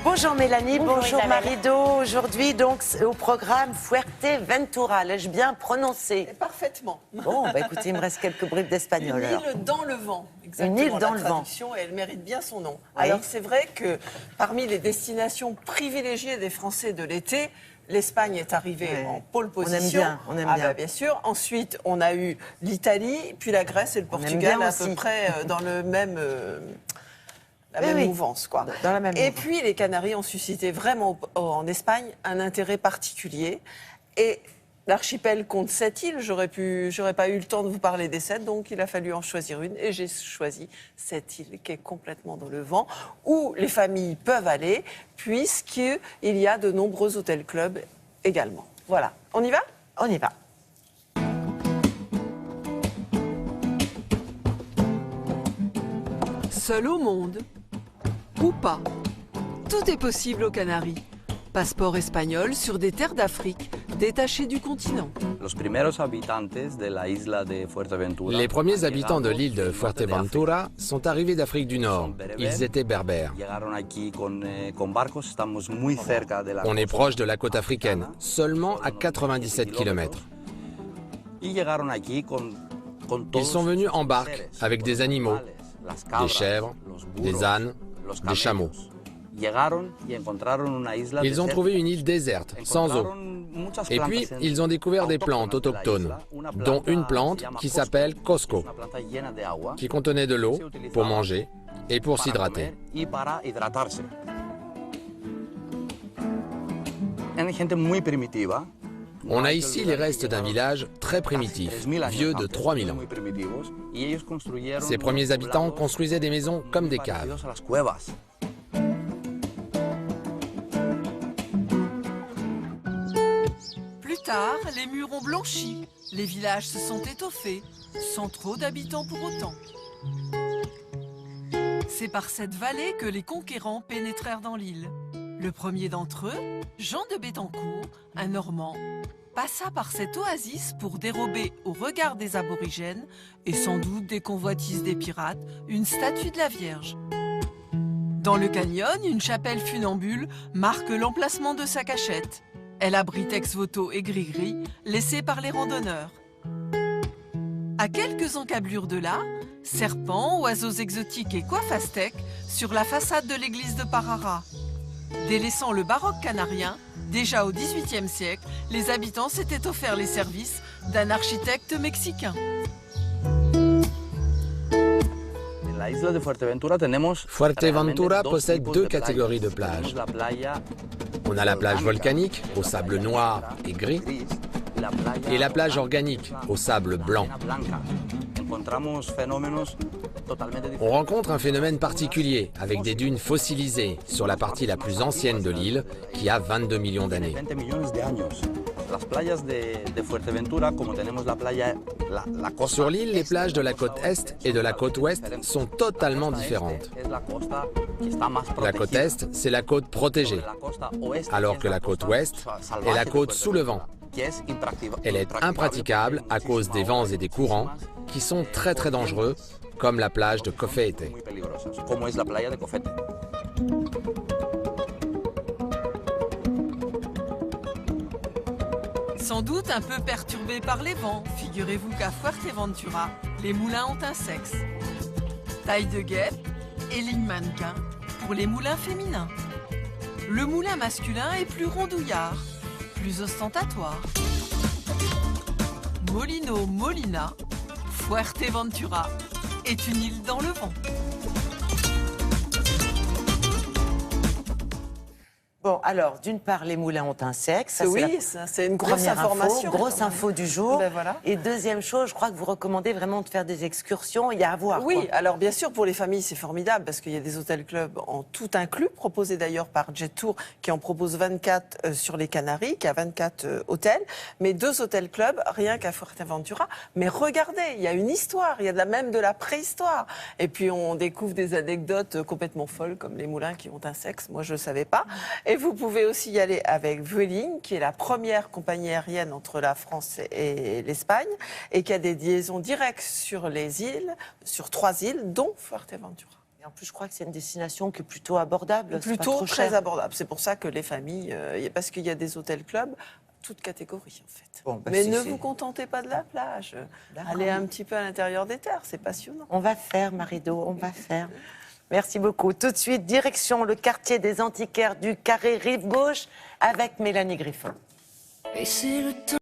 Bonjour Mélanie, bonjour Isabelle. Marido. Aujourd'hui, donc, au programme Fuerteventura. L'ai-je bien prononcé? Parfaitement. Bon, bah écoutez, il me reste quelques bribes d'espagnol. Une île dans le vent, exactement. Une île dans la le vent. traduction, et elle mérite bien son nom. Oui. Alors c'est vrai que parmi les destinations privilégiées des Français de l'été, l'Espagne est arrivée Ouais. en pole On aime position. bien, on aime bien. Bah, bien sûr. Ensuite, on a eu l'Italie, puis la Grèce et le On aime Portugal bien à aussi. peu près dans le même... la Oui, même oui. mouvance, quoi. Dans la même Et mouvance. puis, les Canaries ont suscité vraiment en Espagne un intérêt particulier. Et l'archipel compte 7 îles. J'aurais pas eu le temps de vous parler des 7, donc il a fallu en choisir une. Et j'ai choisi cette île qui est complètement dans le vent, où les familles peuvent aller, puisqu'il y a de nombreux hôtels-clubs également. Voilà. On y va ? On y va. Seul au monde ou pas. Tout est possible aux Canaries. Passeport espagnol sur des terres d'Afrique détachées du continent. Les premiers habitants de l'île de Fuerteventura sont arrivés d'Afrique du Nord. Ils étaient berbères. On est proche de la côte africaine, seulement à 97 km. Ils sont venus en barque avec des animaux, des chèvres, des ânes, des chameaux. Ils ont trouvé une île déserte, sans eau. Et puis, ils ont découvert des plantes autochtones, dont une plante qui s'appelle Cosco, qui contenait de l'eau pour manger et pour s'hydrater. On a ici les restes d'un village très primitif, vieux de 3000 ans. Ces premiers habitants construisaient des maisons comme des caves. Plus tard, les murs ont blanchi, les villages se sont étoffés, sans trop d'habitants pour autant. C'est par cette vallée que les conquérants pénétrèrent dans l'île. Le premier d'entre eux, Jean de Béthencourt, un Normand, passa par cette oasis pour dérober au regard des aborigènes, et sans doute des convoitises des pirates, une statue de la Vierge. Dans le canyon, une chapelle funambule marque l'emplacement de sa cachette. Elle abrite ex-voto et gris-gris, laissés par les randonneurs. À quelques encablures de là, serpents, oiseaux exotiques et coiffes aztèques sur la façade de l'église de Parara. Délaissant le baroque canarien, déjà au XVIIIe siècle, les habitants s'étaient offerts les services d'un architecte mexicain. Fuerteventura possède deux catégories de plages. On a la plage volcanique, au sable noir et gris, et la plage organique, au sable blanc. On rencontre un phénomène particulier, avec des dunes fossilisées sur la partie la plus ancienne de l'île, qui a 22 millions d'années. Sur l'île, les plages de la côte est et de la côte ouest sont totalement différentes. La côte est, c'est la côte protégée, alors que la côte ouest est la côte sous le vent. Elle est impraticable à cause des vents et des courants qui sont très très dangereux, comme la plage de Cofete. Sans doute un peu perturbés par les vents, figurez-vous qu'à Fuerteventura, les moulins ont un sexe. Taille de guêpe et ligne mannequin pour les moulins féminins. Le moulin masculin est plus rondouillard, plus ostentatoire. Molino Molina, Fuerteventura est une île dans le vent. Bon, alors, d'une part, les moulins ont un sexe. Ça, Oui, c'est c'est une la grosse première information. Grosse info du jour. Ben voilà. Et deuxième chose, je crois que vous recommandez vraiment de faire des excursions. Il y a à voir. Oui, quoi. alors bien sûr, pour les familles, c'est formidable parce qu'il y a des hôtels-clubs en tout inclus, proposés d'ailleurs par Jet Tour, qui en propose 24 sur les Canaries, qui a 24 hôtels, mais 2 hôtels-clubs, rien qu'à Fuerteventura. Mais regardez, il y a une histoire, il y a même de la préhistoire. Et puis on découvre des anecdotes complètement folles, comme les moulins qui ont un sexe, moi je ne le savais pas. Et vous pouvez aussi y aller avec Vueling, qui est la première compagnie aérienne entre la France et l'Espagne, et qui a des liaisons directes sur les îles, sur 3 îles, dont Fuerteventura. Et en plus, je crois que c'est une destination qui est plutôt abordable. c'est pas Plutôt trop très cher. abordable. C'est pour ça que les familles, parce qu'il y a des hôtels-clubs, toutes catégories en fait. Bon, bah, Mais c'est- ne c'est- vous contentez pas de la plage. D'accord. Allez un petit peu à l'intérieur des terres, c'est passionnant. On va faire, Marido, on va faire. Merci beaucoup. Tout de suite, direction le quartier des antiquaires du Carré Rive Gauche avec Mélanie Griffon. Et c'est le temps.